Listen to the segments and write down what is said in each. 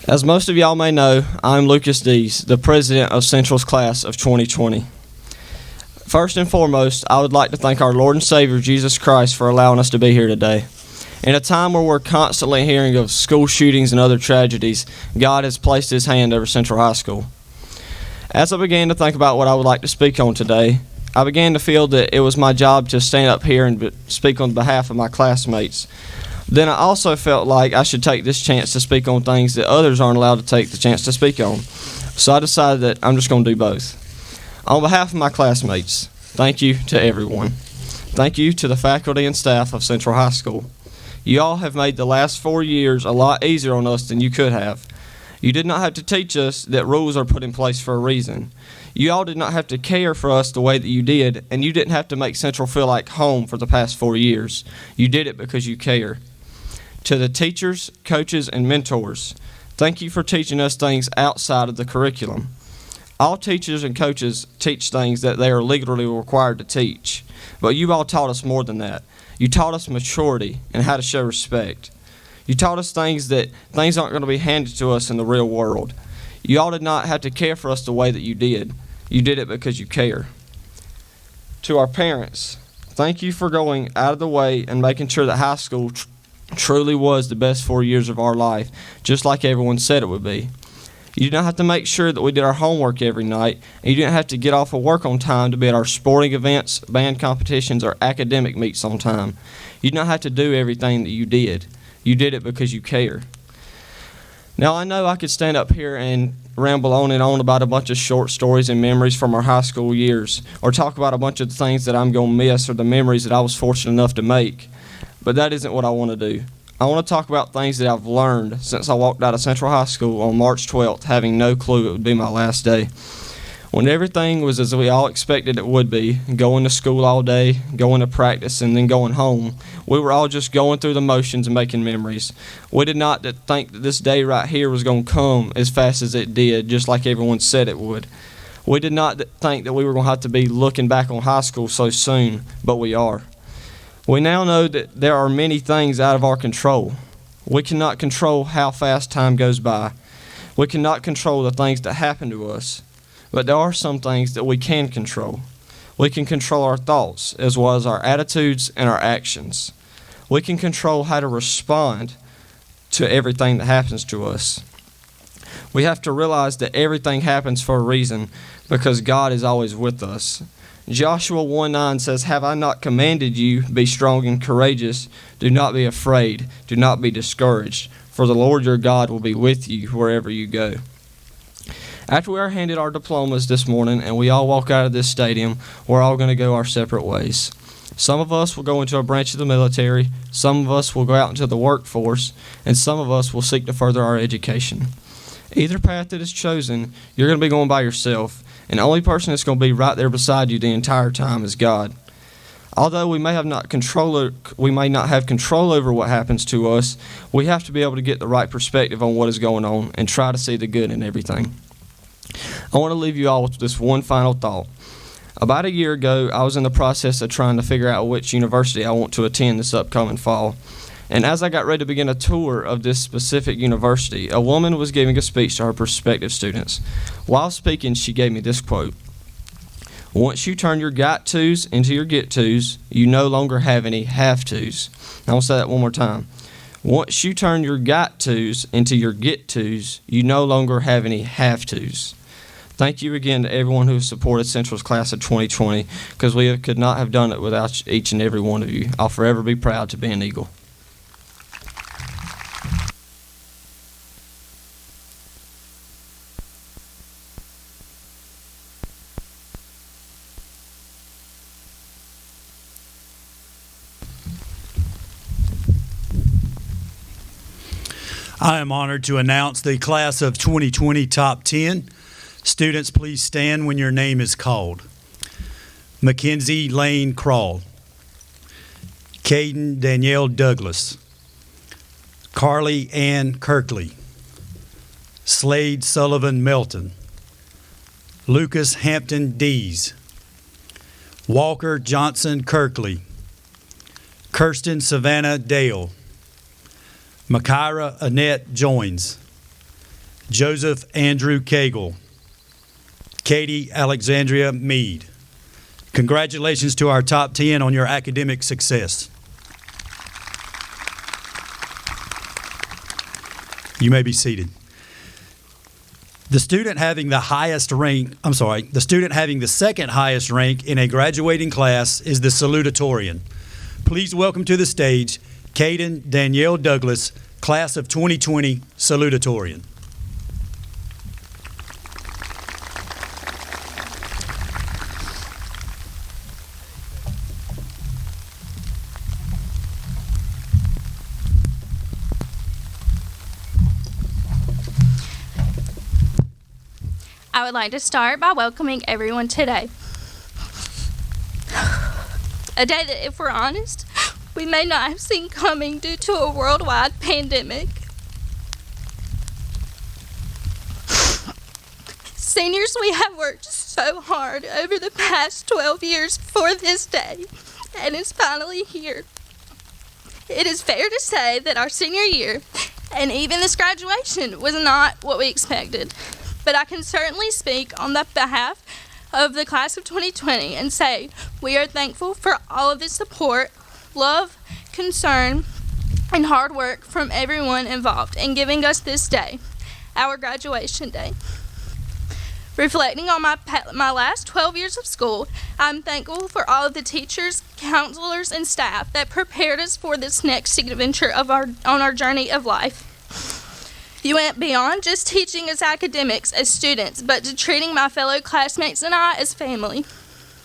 As most of y'all may know, I'm Lucas Dees, the president of Central's class of 2020. First and foremost, I would like to thank our Lord and Savior, Jesus Christ, for allowing us to be here today. In a time where we're constantly hearing of school shootings and other tragedies, God has placed His hand over Central High School. As I began to think about what I would like to speak on today, I began to feel that it was my job to stand up here and speak on behalf of my classmates. Then I also felt like I should take this chance to speak on things that others aren't allowed to take the chance to speak on. So I decided that I'm just going to do both. On behalf of my classmates, thank you to everyone. Thank you to the faculty and staff of Central High School. You all have made the last 4 years a lot easier on us than you could have. You did not have to teach us that rules are put in place for a reason. You all did not have to care for us the way that you did, and you didn't have to make Central feel like home for the past 4 years. You did it because you care. To the teachers, coaches, and mentors, thank you for teaching us things outside of the curriculum. All teachers and coaches teach things that they are legally required to teach, but you all taught us more than that. You taught us maturity and how to show respect. You taught us things that things aren't going to be handed to us in the real world. You all did not have to care for us the way that you did. You did it because you care. To our parents, thank you for going out of the way and making sure that high school truly was the best 4 years of our life, just like everyone said it would be. You did not have to make sure that we did our homework every night, and you didn't have to get off of work on time to be at our sporting events, band competitions, or academic meets on time. You did not have to do everything that you did. You did it because you care. Now, I know I could stand up here and ramble on and on about a bunch of short stories and memories from our high school years, or talk about a bunch of the things that I'm going to miss or the memories that I was fortunate enough to make. But that isn't what I want to do. I want to talk about things that I've learned since I walked out of Central High School on March 12th, having no clue it would be my last day. When everything was as we all expected it would be, going to school all day, going to practice, and then going home, we were all just going through the motions and making memories. We did not think that this day right here was going to come as fast as it did, just like everyone said it would. We did not think that we were going to have to be looking back on high school so soon, but we are. We now know that there are many things out of our control. We cannot control how fast time goes by. We cannot control the things that happen to us. But there are some things that we can control. We can control our thoughts as well as our attitudes and our actions. We can control how to respond to everything that happens to us. We have to realize that everything happens for a reason because God is always with us. Joshua 1:9 says, "Have I not commanded you, be strong and courageous? Do not be afraid, do not be discouraged, for the Lord your God will be with you wherever you go." After we are handed our diplomas this morning and we all walk out of this stadium, we're all going to go our separate ways. Some of us will go into a branch of the military, some of us will go out into the workforce, and some of us will seek to further our education. Either path that is chosen, you're going to be going by yourself, and the only person that's going to be right there beside you the entire time is God. Although we may not have control over what happens to us, we have to be able to get the right perspective on what is going on and try to see the good in everything. I want to leave you all with this one final thought. About a year ago, I was in the process of trying to figure out which university I want to attend this upcoming fall. And as I got ready to begin a tour of this specific university, a woman was giving a speech to her prospective students. While speaking, she gave me this quote: "Once you turn your got tos into your get tos, you no longer have any have tos." I will say that one more time. Once you turn your got tos into your get tos, you no longer have any have tos. Thank you again to everyone who has supported Central's class of 2020, because we could not have done it without each and every one of you. I'll forever be proud to be an Eagle. I am honored to announce the class of 2020 top 10. Students, please stand when your name is called. Mackenzie Lane Crawl, Caden Danielle Douglas, Carly Ann Kirkley, Slade Sullivan Melton, Lucas Hampton Dees, Walker Johnson Kirkley, Kirsten Savannah Dale, Makira Annette Joins, Joseph Andrew Cagle. Katie Alexandria Mead. Congratulations to our top 10 on your academic success. You may be seated. The student having the second highest rank in a graduating class is the salutatorian. Please welcome to the stage Caden Danielle Douglas, class of 2020 salutatorian. I would like to start by welcoming everyone today. A day that, if we're honest, we may not have seen coming due to a worldwide pandemic. Seniors, we have worked so hard over the past 12 years for this day, and it's finally here. It is fair to say that our senior year, and even this graduation, was not what we expected. But I can certainly speak on the behalf of the class of 2020 and say we are thankful for all of the support, love, concern, and hard work from everyone involved in giving us this day, our graduation day. Reflecting on my last 12 years of school, I'm thankful for all of the teachers, counselors, and staff that prepared us for this next adventure on our journey of life. You went beyond just teaching us academics as students, but to treating my fellow classmates and I as family.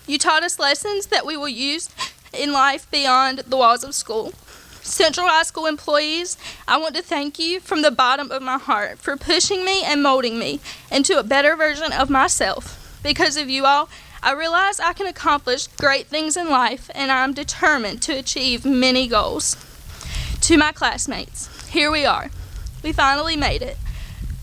You taught us lessons that we will use in life beyond the walls of school. Central High School employees, I want to thank you from the bottom of my heart for pushing me and molding me into a better version of myself. Because of you all, I realize I can accomplish great things in life, and I'm determined to achieve many goals. To my classmates, here we are. We finally made it.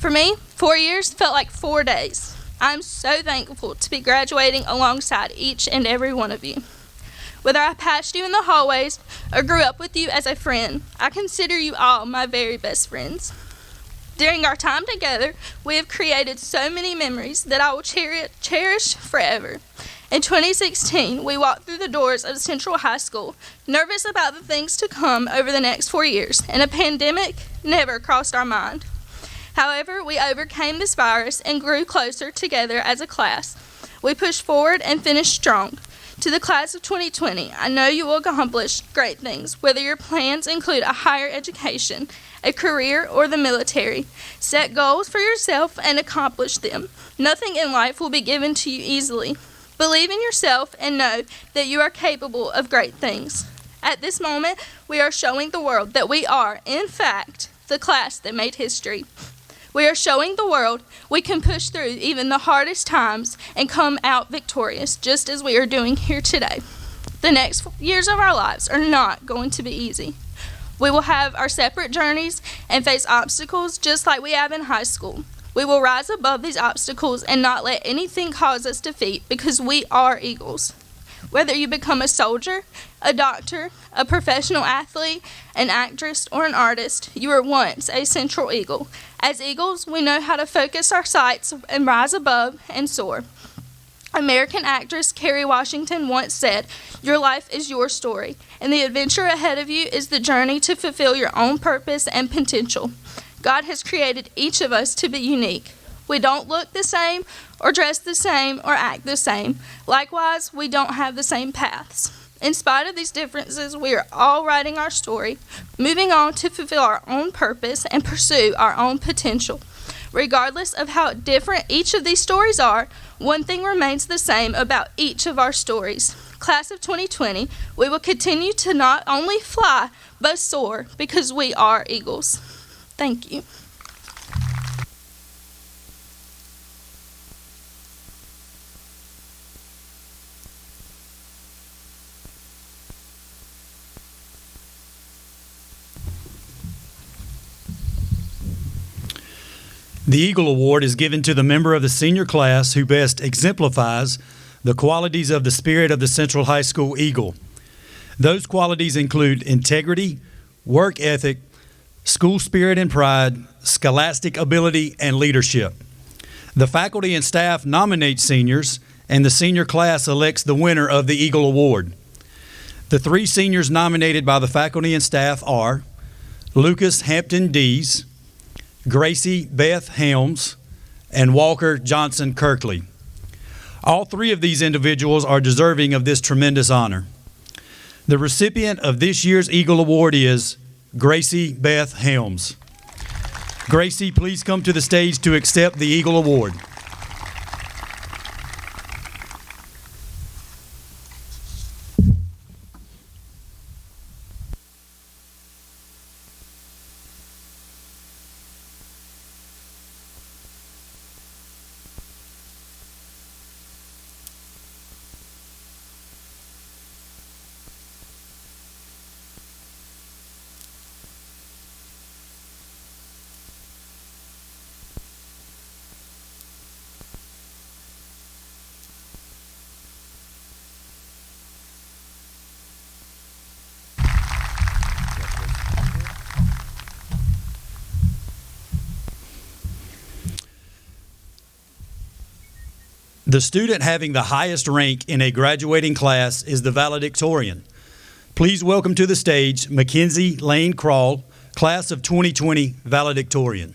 For me, 4 years felt like 4 days. I'm so thankful to be graduating alongside each and every one of you. Whether I passed you in the hallways or grew up with you as a friend, I consider you all my very best friends. During our time together, we have created so many memories that I will cherish forever. In 2016, we walked through the doors of Central High School, nervous about the things to come over the next 4 years, and a pandemic never crossed our mind. However, we overcame this virus and grew closer together as a class. We pushed forward and finished strong. To the class of 2020, I know you will accomplish great things, whether your plans include a higher education, a career, or the military. Set goals for yourself and accomplish them. Nothing in life will be given to you easily. Believe in yourself and know that you are capable of great things. At this moment, we are showing the world that we are, in fact, the class that made history. We are showing the world we can push through even the hardest times and come out victorious, just as we are doing here today. The next years of our lives are not going to be easy. We will have our separate journeys and face obstacles just like we have in high school. We will rise above these obstacles and not let anything cause us defeat because we are Eagles. Whether you become a soldier, a doctor, a professional athlete, an actress, or an artist, you were once a Central Eagle. As Eagles, we know how to focus our sights and rise above and soar. American actress Kerry Washington once said, "Your life is your story, and the adventure ahead of you is the journey to fulfill your own purpose and potential." God has created each of us to be unique. We don't look the same, or dress the same, or act the same. Likewise, we don't have the same paths. In spite of these differences, we are all writing our story, moving on to fulfill our own purpose and pursue our own potential. Regardless of how different each of these stories are, one thing remains the same about each of our stories. Class of 2020, we will continue to not only fly, but soar, because we are Eagles. Thank you. The Eagle Award is given to the member of the senior class who best exemplifies the qualities of the spirit of the Central High School Eagle. Those qualities include integrity, work ethic, school spirit and pride, scholastic ability and leadership. The faculty and staff nominate seniors, and the senior class elects the winner of the Eagle Award. The three seniors nominated by the faculty and staff are Lucas Hampton Dees, Gracie Beth Helms, and Walker Johnson Kirkley. All three of these individuals are deserving of this tremendous honor. The recipient of this year's Eagle Award is Gracie Beth Helms. Gracie, please come to the stage to accept the Eagle Award. The student having the highest rank in a graduating class is the valedictorian. Please welcome to the stage Mackenzie Lane Crawl, class of 2020 valedictorian.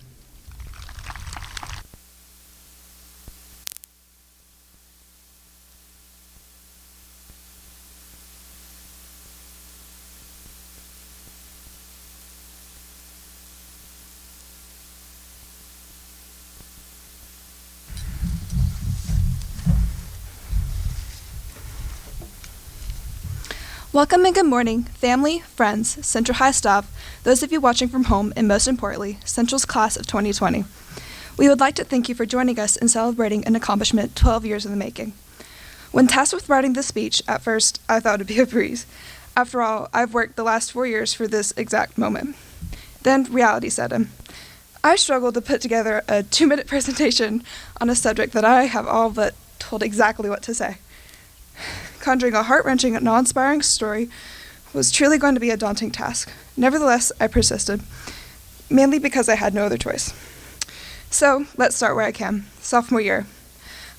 Welcome and good morning, family, friends, Central High staff, those of you watching from home, and most importantly, Central's class of 2020. We would like to thank you for joining us in celebrating an accomplishment 12 years in the making. When tasked with writing this speech, at first, I thought it'd be a breeze. After all, I've worked the last 4 years for this exact moment. Then reality set in. I struggled to put together a 2-minute presentation on a subject that I have all but told exactly what to say. Conjuring a heart-wrenching and awe-inspiring story was truly going to be a daunting task. Nevertheless, I persisted, mainly because I had no other choice. So, let's start where I can. Sophomore year.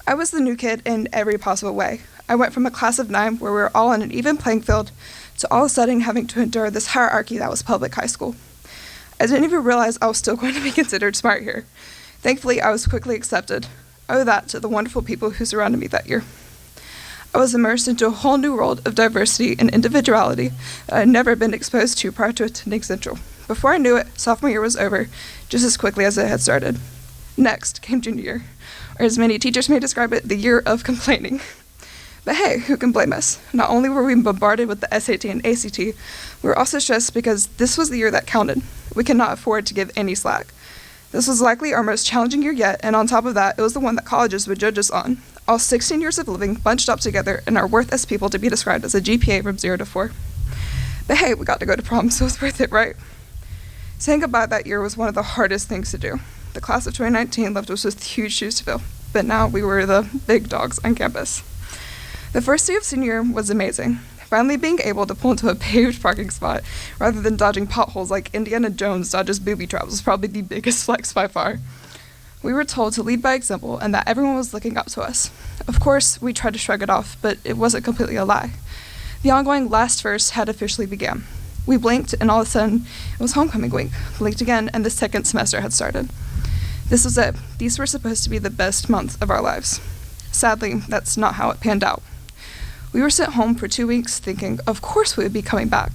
I was the new kid in every possible way. I went from a class of 9 where we were all on an even playing field to all of a sudden having to endure this hierarchy that was public high school. I didn't even realize I was still going to be considered smart here. Thankfully, I was quickly accepted. I owe that to the wonderful people who surrounded me that year. I was immersed into a whole new world of diversity and individuality that I had never been exposed to prior to attending Central. Before I knew it, sophomore year was over, just as quickly as it had started. Next came junior year, or as many teachers may describe it, the year of complaining. But hey, who can blame us? Not only were we bombarded with the SAT and ACT, we were also stressed because this was the year that counted. We could not afford to give any slack. This was likely our most challenging year yet, and on top of that, it was the one that colleges would judge us on. All 16 years of living bunched up together and are worth as people to be described as a GPA from 0 to 4. But hey, we got to go to prom, so it's worth it, right? Saying goodbye that year was one of the hardest things to do. The class of 2019 left us with huge shoes to fill, but now we were the big dogs on campus. The first day of senior year was amazing. Finally being able to pull into a paved parking spot rather than dodging potholes like Indiana Jones dodges booby traps was probably the biggest flex by far. We were told to lead by example and that everyone was looking up to us. Of course, we tried to shrug it off, but it wasn't completely a lie. The ongoing last verse had officially begun. We blinked, and all of a sudden, it was homecoming week. Blinked again, and the second semester had started. This was it. These were supposed to be the best months of our lives. Sadly, that's not how it panned out. We were sent home for 2 weeks thinking, of course we would be coming back.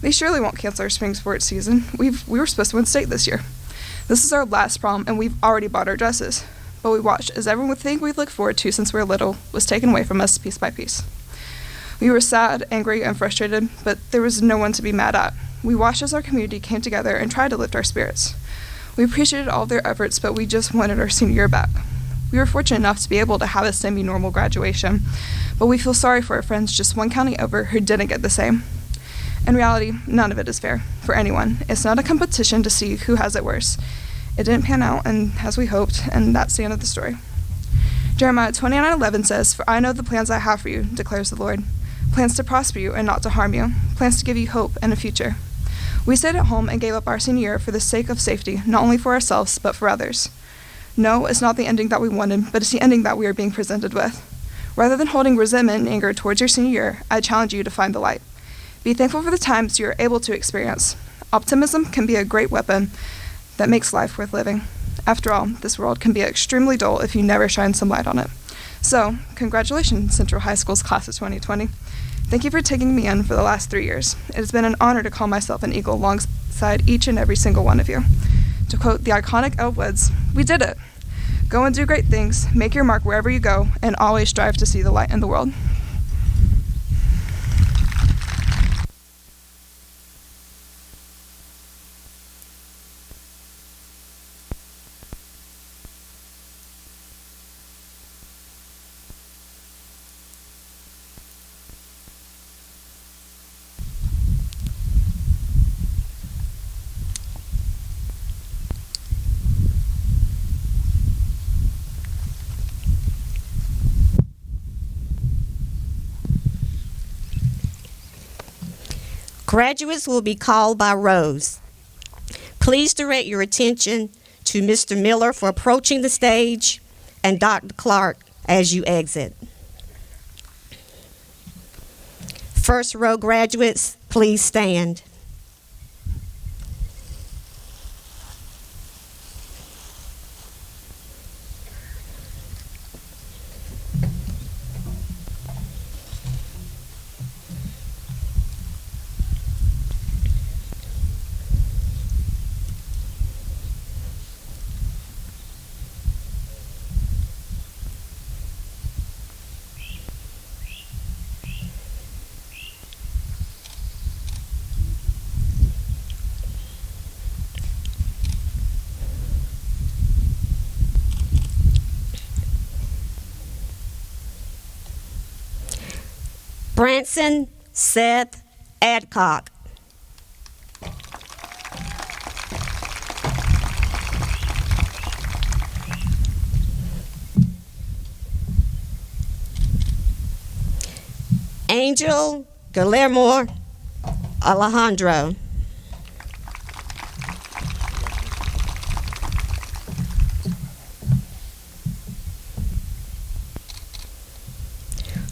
They surely won't cancel our spring sports season. We were supposed to win state this year. This is our last prom, and we've already bought our dresses. But we watched as everyone would think we'd look forward to since we were little was taken away from us piece by piece. We were sad, angry, and frustrated, but there was no one to be mad at. We watched as our community came together and tried to lift our spirits. We appreciated all of their efforts, but we just wanted our senior year back. We were fortunate enough to be able to have a semi-normal graduation, but we feel sorry for our friends just one county over who didn't get the same. In reality, none of it is fair for anyone. It's not a competition to see who has it worse. It didn't pan out, and as we hoped, and that's the end of the story. Jeremiah 29:11 says, "For I know the plans I have for you, declares the Lord. Plans to prosper you and not to harm you. Plans to give you hope and a future." We stayed at home and gave up our senior year for the sake of safety, not only for ourselves, but for others. No, it's not the ending that we wanted, but it's the ending that we are being presented with. Rather than holding resentment and anger towards your senior year, I challenge you to find the light. Be thankful for the times you are able to experience. Optimism can be a great weapon that makes life worth living. After all, this world can be extremely dull if you never shine some light on it. So, congratulations, Central High School's class of 2020. Thank you for taking me in for the last 3 years. It has been an honor to call myself an Eagle alongside each and every single one of you. To quote the iconic Elle Woods, we did it. Go and do great things, make your mark wherever you go, and always strive to see the light in the world. Graduates will be called by rows. Please direct your attention to Mr. Miller for approaching the stage and Dr. Clark as you exit. First row graduates, please stand. Branson Seth Adcock. Angel Guillermo Alejandro.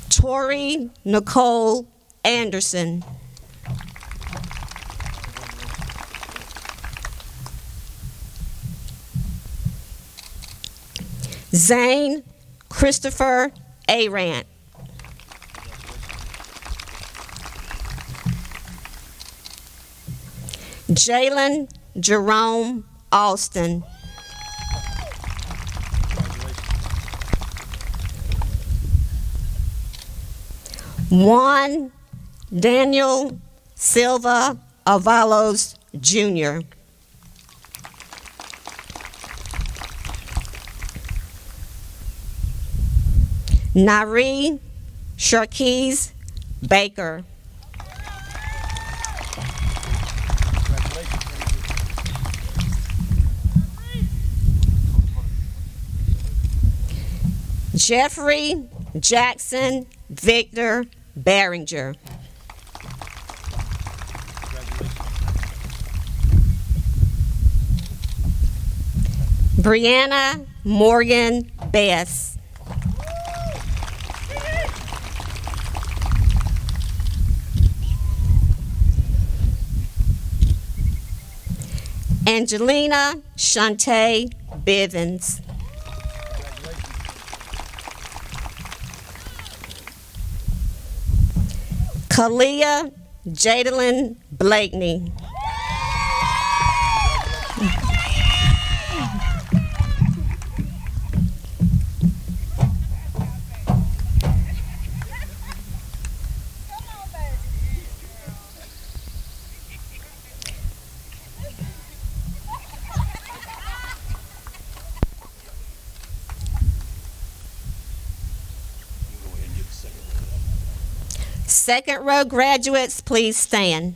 Tori Nicole Anderson. Zane Christopher Arant. Jalen Jerome Alston. Juan Daniel Silva Avalos Jr. Nari Sharkeez Baker. Jeffrey Jackson Victor Barringer. Brianna Morgan Bess. Angelina Shantae Bivens. Kalia Jadalyn Blakeney. Second row graduates, please stand.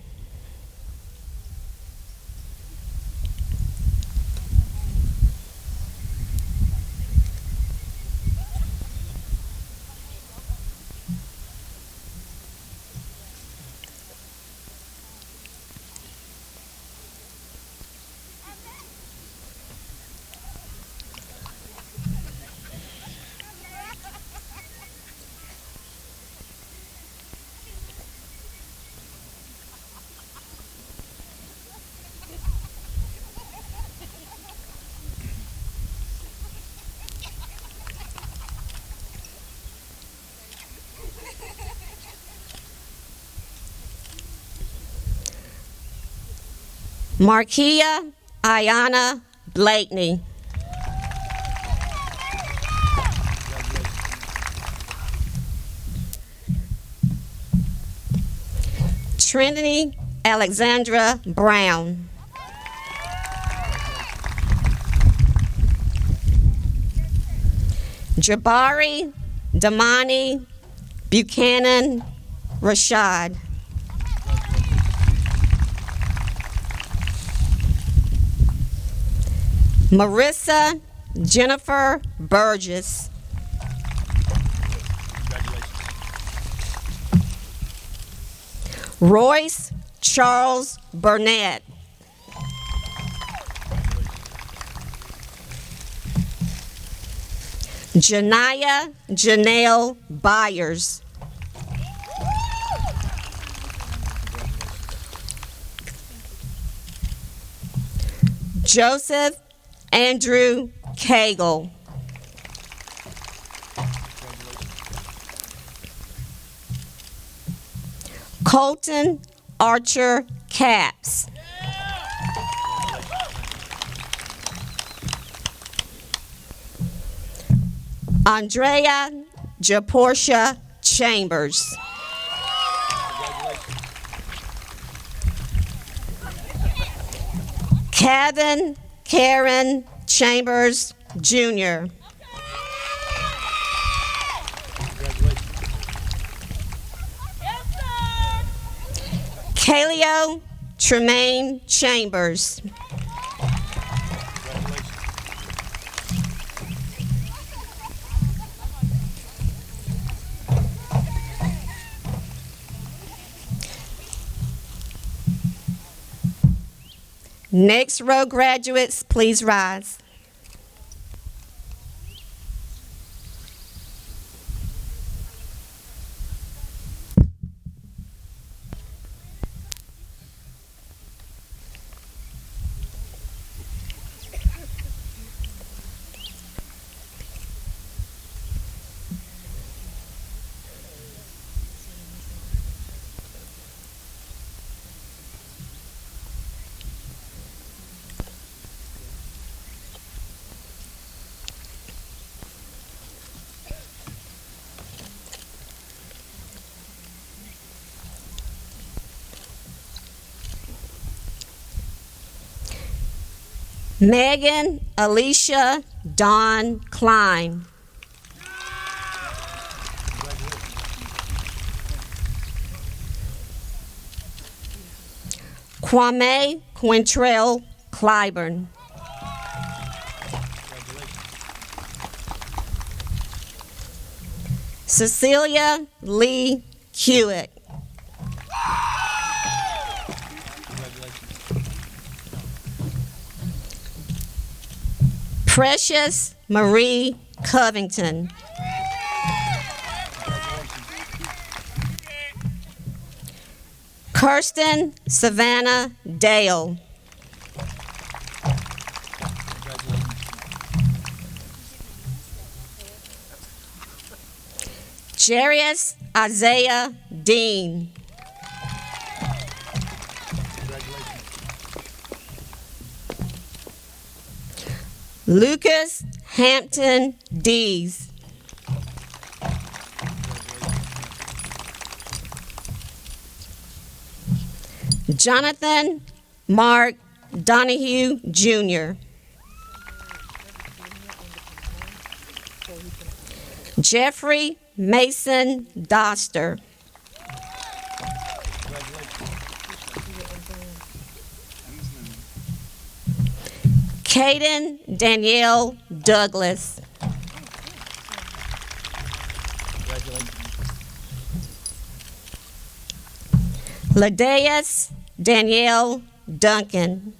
Markia Ayana Blakeney. Trinity Alexandra Brown. Jabari Damani Buchanan Rashad. Marissa Jennifer Burgess. Royce Charles Burnett. Janaya Janelle Byers. Joseph Andrew Cagle. Colton Archer Capps. Andrea Japortia Chambers. Kevin Karen Chambers Jr. Kaleo Tremaine Chambers. Next row graduates, please rise. Megan Alicia Dawn Klein. Kwame Quintrell Clyburn. Cecilia Lee Hewitt. Precious Marie Covington. Kirsten Savannah Dale. Jarius Isaiah Dean. Lucas Hampton Dees. Jonathan Mark Donahue Jr. Jeffrey Mason Doster. Caden Danielle Douglas. Ladeus Danielle Duncan.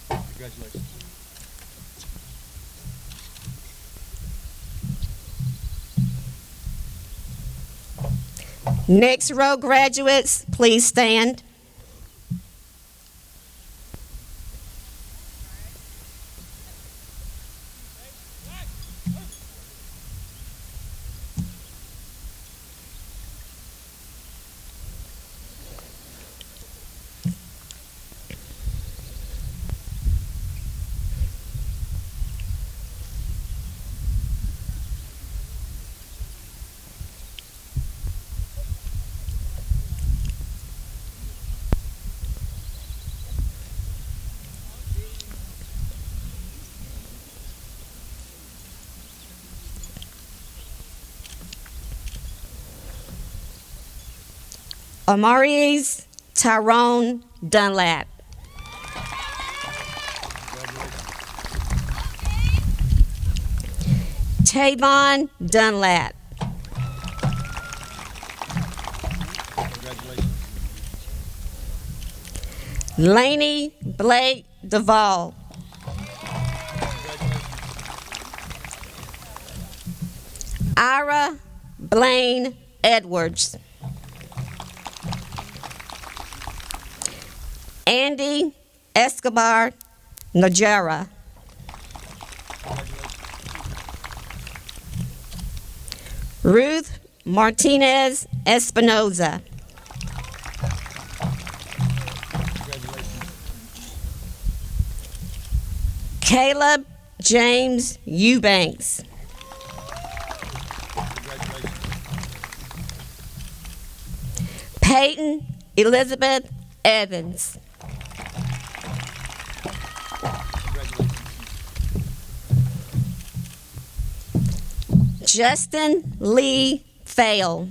Congratulations. Next row graduates, please stand. Amaris Tyrone Dunlap. Tavon Dunlap. Laney Blake Duvall. Ira Blaine Edwards. Andy Escobar Najera. Ruth Martinez Espinoza. Caleb James Eubanks. Peyton Elizabeth Evans. Justin Lee Fail.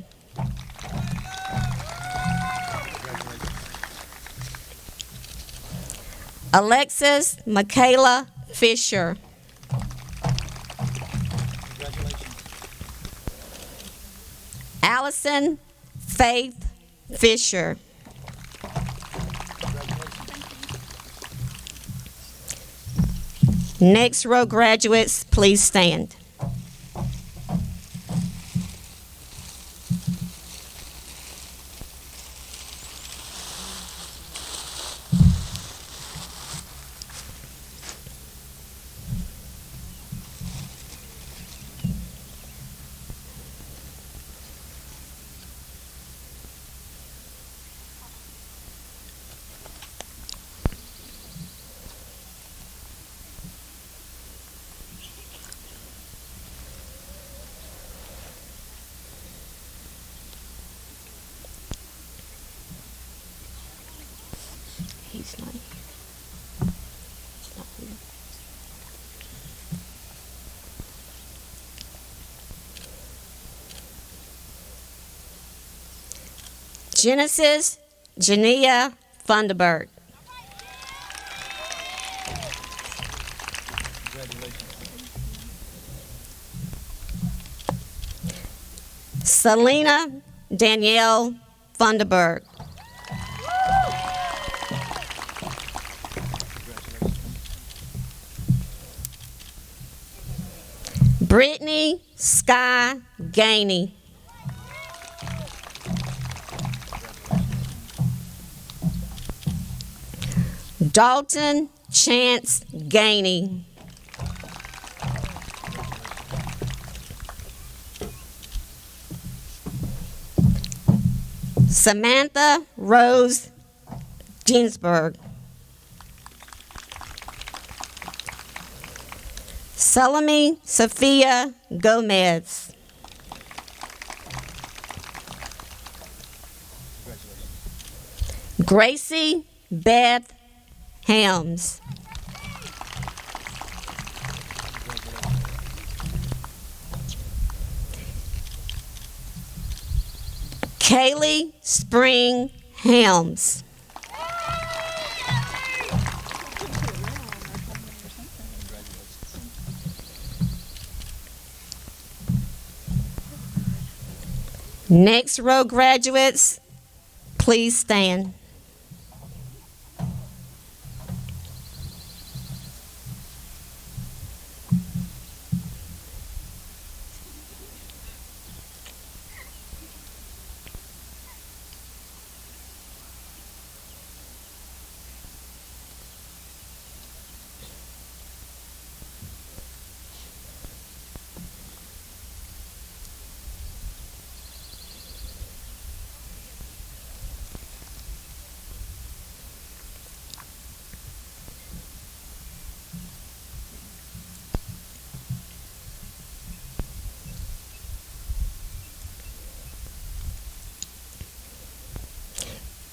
Alexis Michaela Fisher. Allison Faith Fisher. Next row graduates, please stand. He's not here. He's not here. Genesis Jania Funderburg. Selena Danielle Funderburg. Brittany Sky Gainey. Dalton Chance Gainey. Samantha Rose Ginsburg. Salome Sophia Gomez. Gracie Beth Hams. Kaylee Spring Helms. Next row graduates, please stand.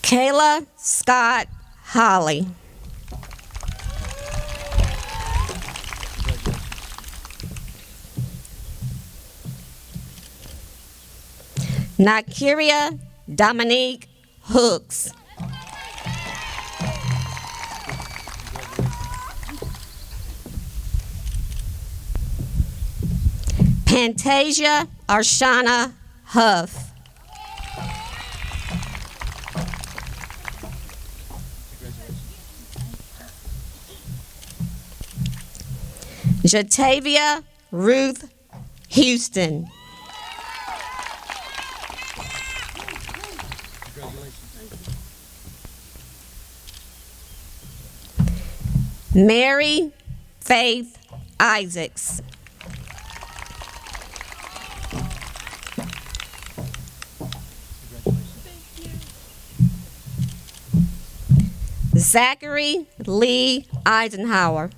Kayla Scott Holly. Nakiria Dominique Hooks. Pantasia Arshana Huff. Jatavia Ruth Houston. Mary Faith Isaacs. Zachary Lee Eisenhower.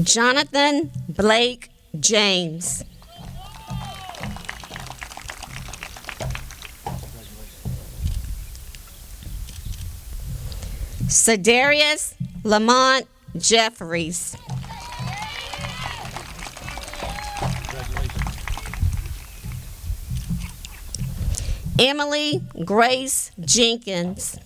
Jonathan Blake James. Cedarius Lamont Jeffries. Emily Grace Jenkins.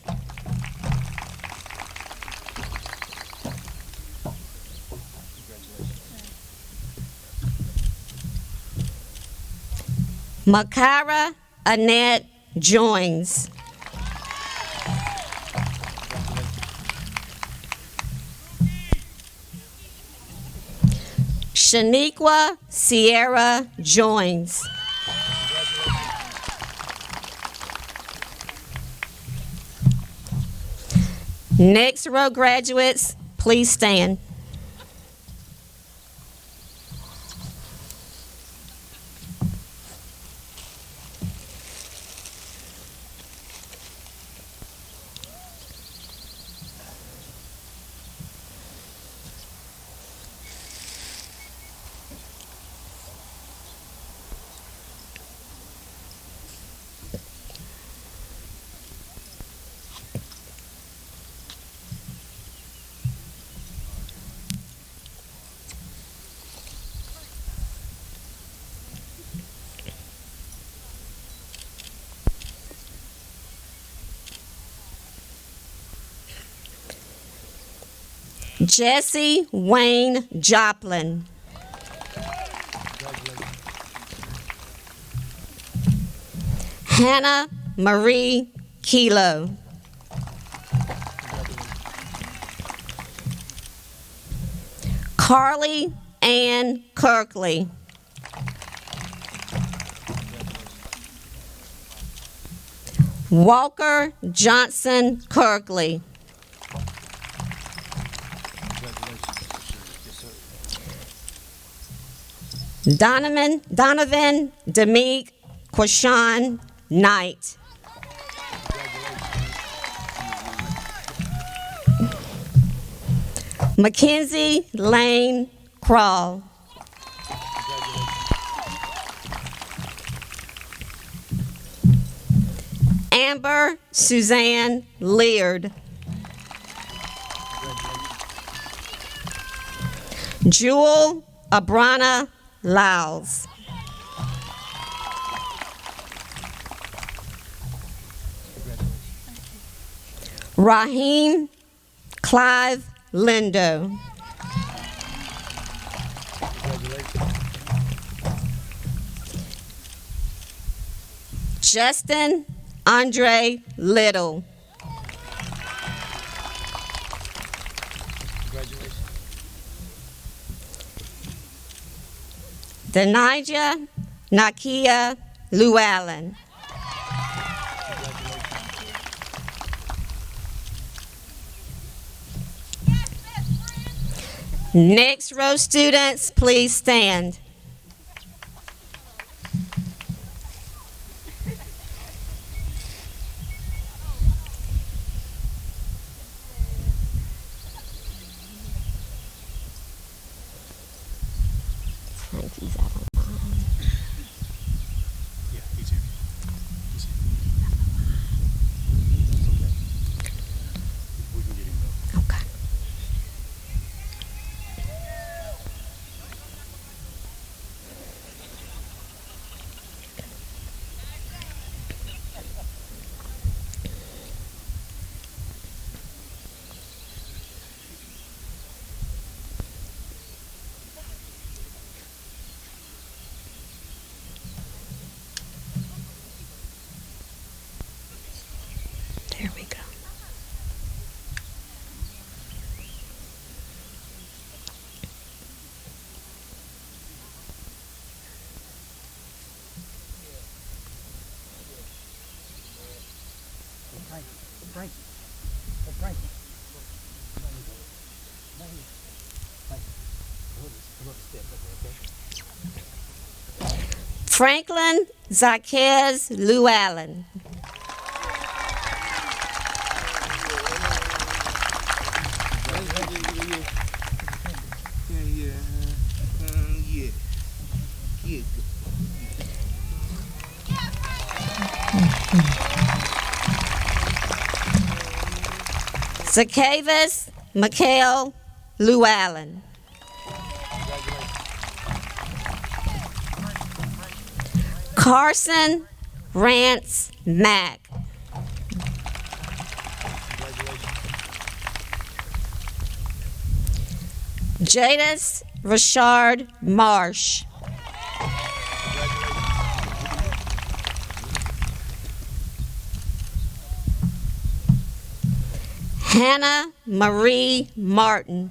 Makara Annette Joins. Shaniqua Sierra Joins. Next row graduates, please stand. Jesse Wayne Joplin. Hannah Marie Kilo. Carly Ann Kirkley. Walker Johnson Kirkley. Donovan Demeek Quashawn Knight. Mackenzie Lane Crawl. Amber Suzanne Leard. Jewel Abrana Lyles. Raheem Clive Lindo. Justin Andre Little. Denijah Nakia Llewellyn. Next row students, please stand. Franklin Zaquez Llewellyn. Zacchaeus Mikhail Llewellyn. Carson Rance Mack. Jadis Rashard Marsh. Hannah Marie Martin.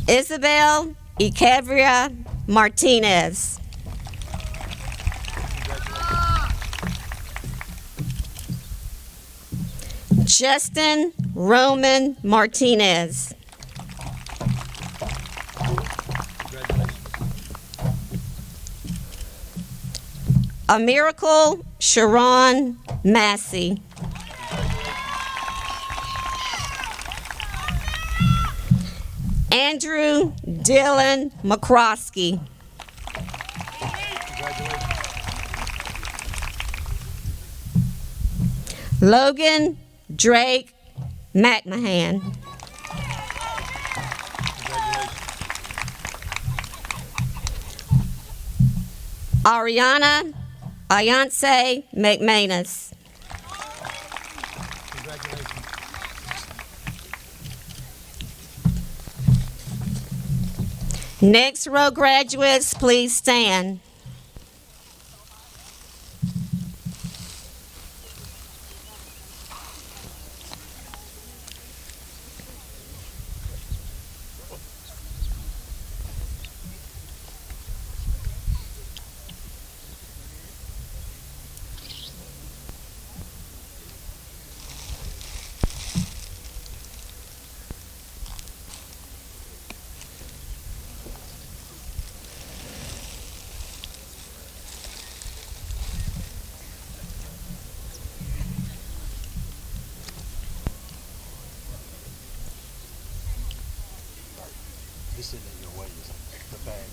Isabel Ecavria Martinez. Justin Roman Martinez. A Miracle Sharon Massey. Andrew Dylan McCroskey. Logan Drake McMahon. Ariana Ayance McManus. Next row graduates, please stand. This isn't in your way, is it? The bag.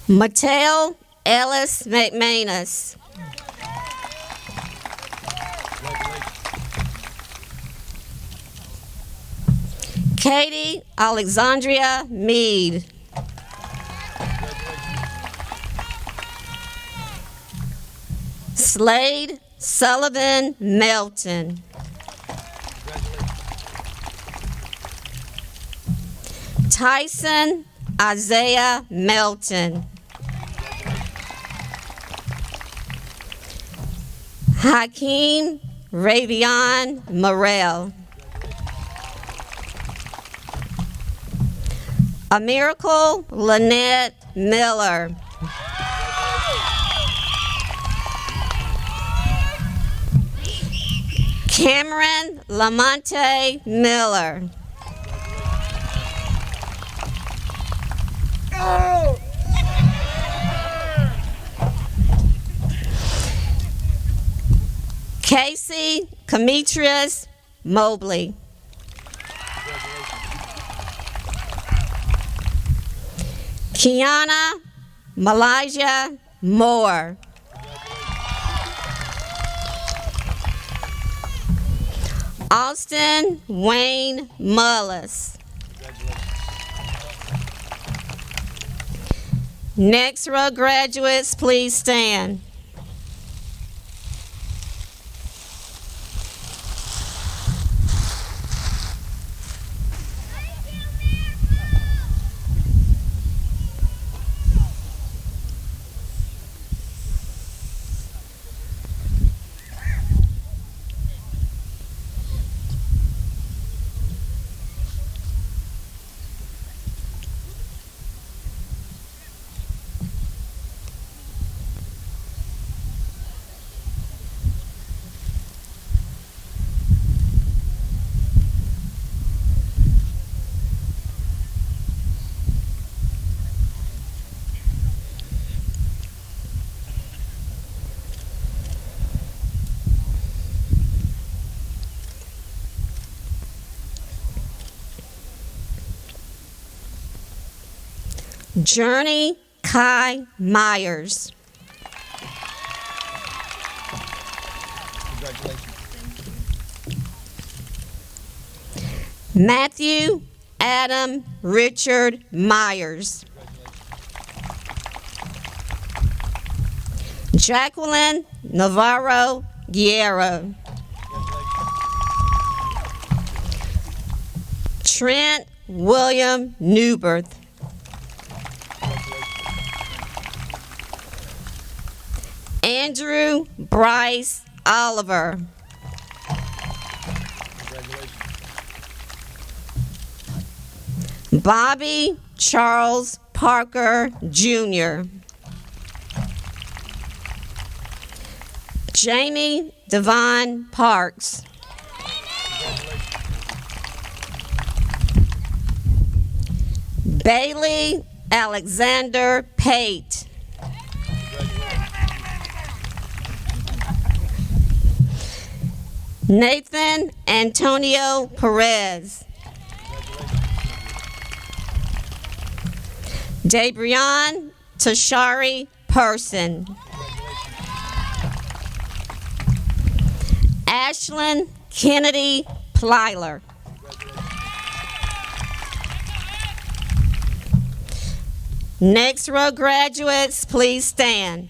Mattel Ellis McManus. Katie Alexandria Mead. Slade Sullivan Melton. Tyson Isaiah Melton. Hakeem Ravion Morel. A Miracle Lynette Miller. Cameron Lamonte Miller. Casey Demetrius Mobley. Kiana Malijah Moore. Austin Wayne Mullis. Next row graduates, please stand. Journey Kai Myers. Matthew Adam Richard Myers. Jacqueline Navarro Guerrero. Trent William Newberth. Andrew Bryce Oliver. Bobby Charles Parker Jr. Jamie Devon Parks. Bailey Alexander Pate. Nathan Antonio Perez. Debrion Tashari Person. Ashlyn Kennedy Plyler. Next row graduates, please stand.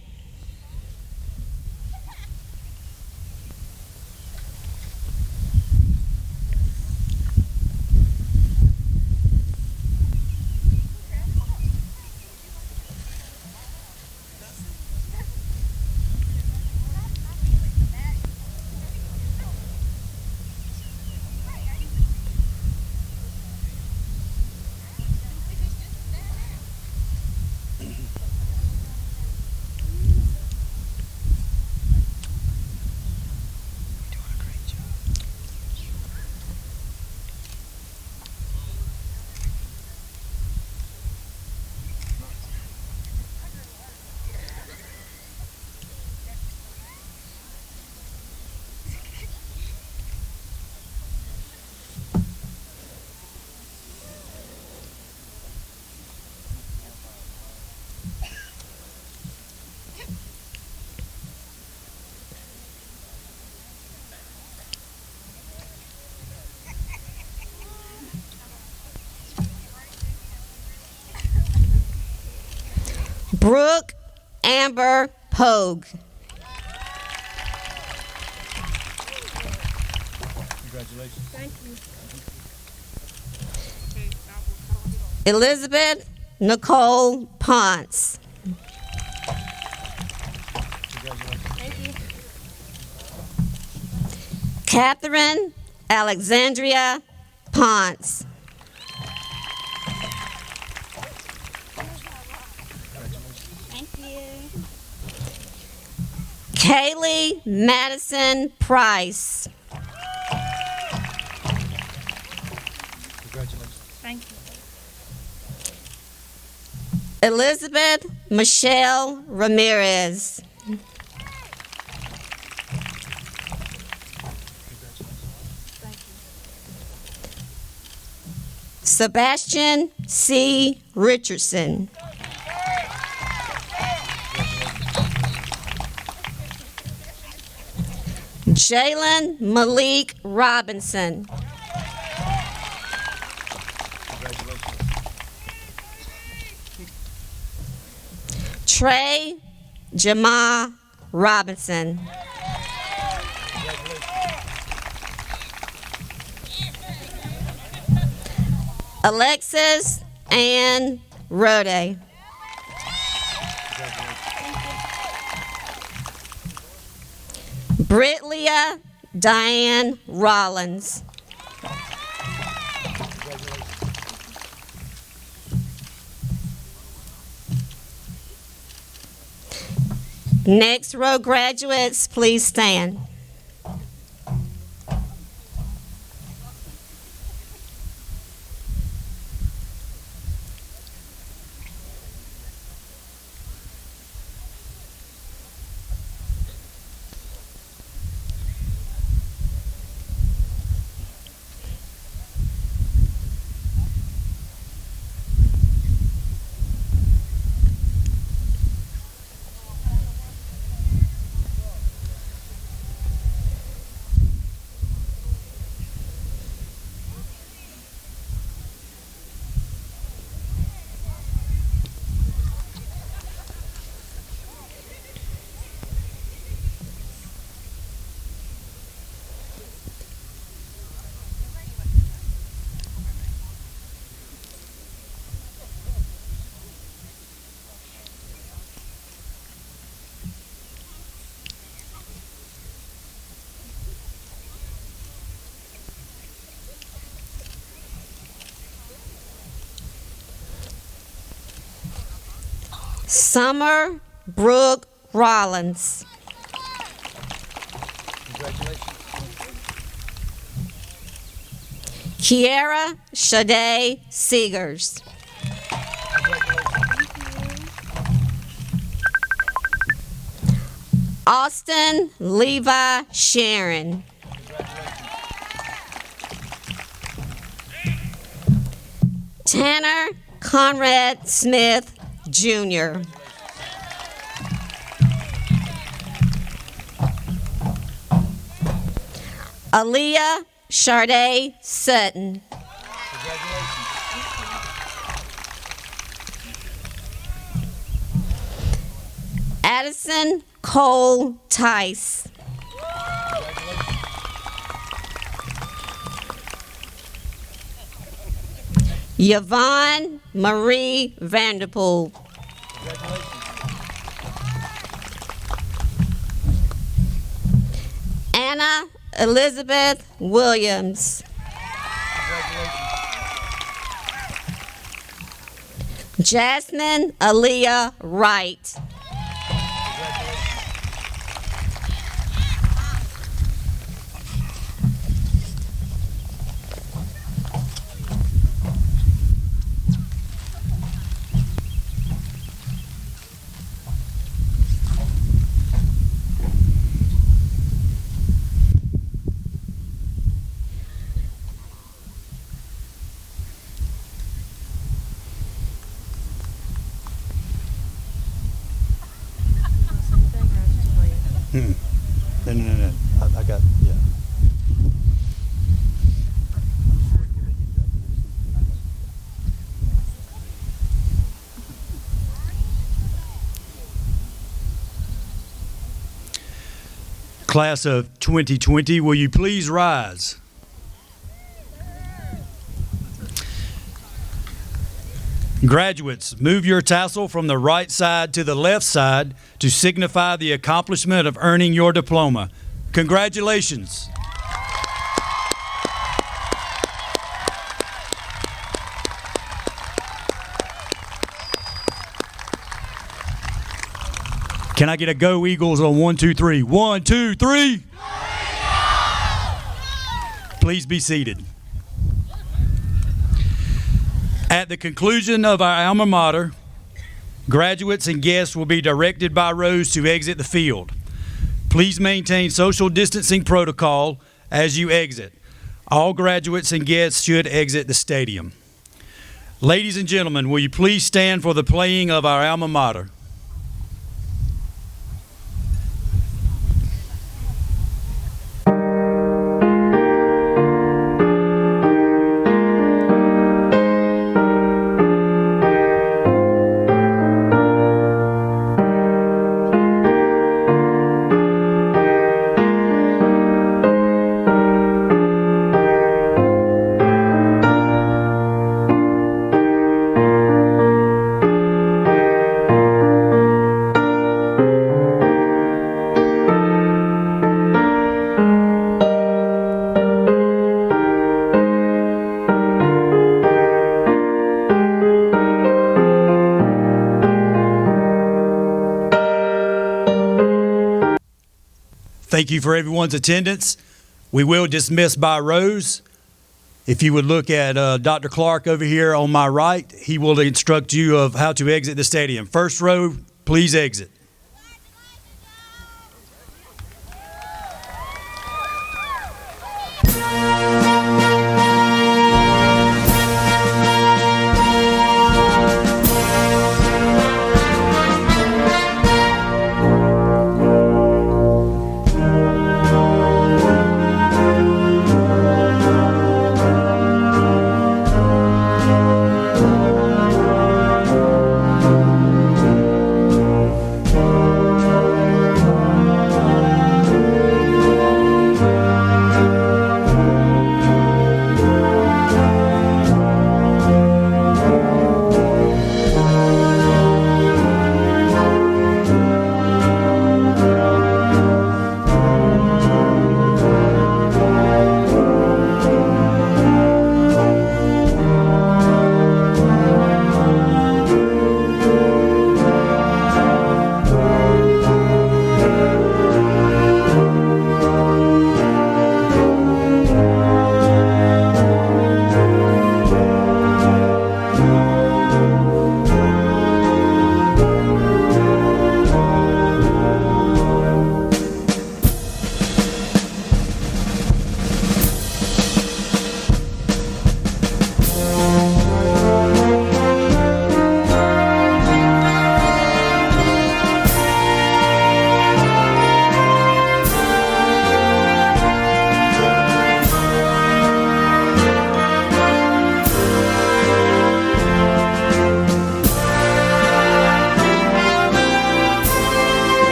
Brooke Amber Pogue. Congratulations. Thank you. Elizabeth Nicole Ponce. Thank you. Catherine Alexandria Ponce. Thank you. Kaylee Madison Price. Congratulations. Thank you. Elizabeth Michelle Ramirez. Sebastian C. Richardson. Jalen Malik Robinson. Trey Jamah Robinson. Alexis Ann Rode. Britlia Diane Rollins. Next row graduates, please stand. Summer Brooke Rollins. Kiera Shade Seegers. Austin Levi Sharon. Tanner Conrad Smith, Jr. Aaliyah Sharday Sutton. Addison Cole Tice. Yvonne Marie Vanderpool. Anna Elizabeth Williams. Jasmine Aaliyah Wright. No. I got, yeah. Class of 2020, will you please rise? Graduates, move your tassel from the right side to the left side to signify the accomplishment of earning your diploma. Congratulations. Can I get a go Eagles on 1, 2, 3? 1, 2, 3. Please be seated. At the conclusion of our alma mater, graduates and guests will be directed by rows to exit the field. Please maintain social distancing protocol as you exit. All graduates and guests should exit the stadium. Ladies and gentlemen, will you please stand for the playing of our alma mater? Thank you for everyone's attendance. We will dismiss by rows. If you would look at Dr. Clark over here on my right, he will instruct you of how to exit the stadium. First row, please exit.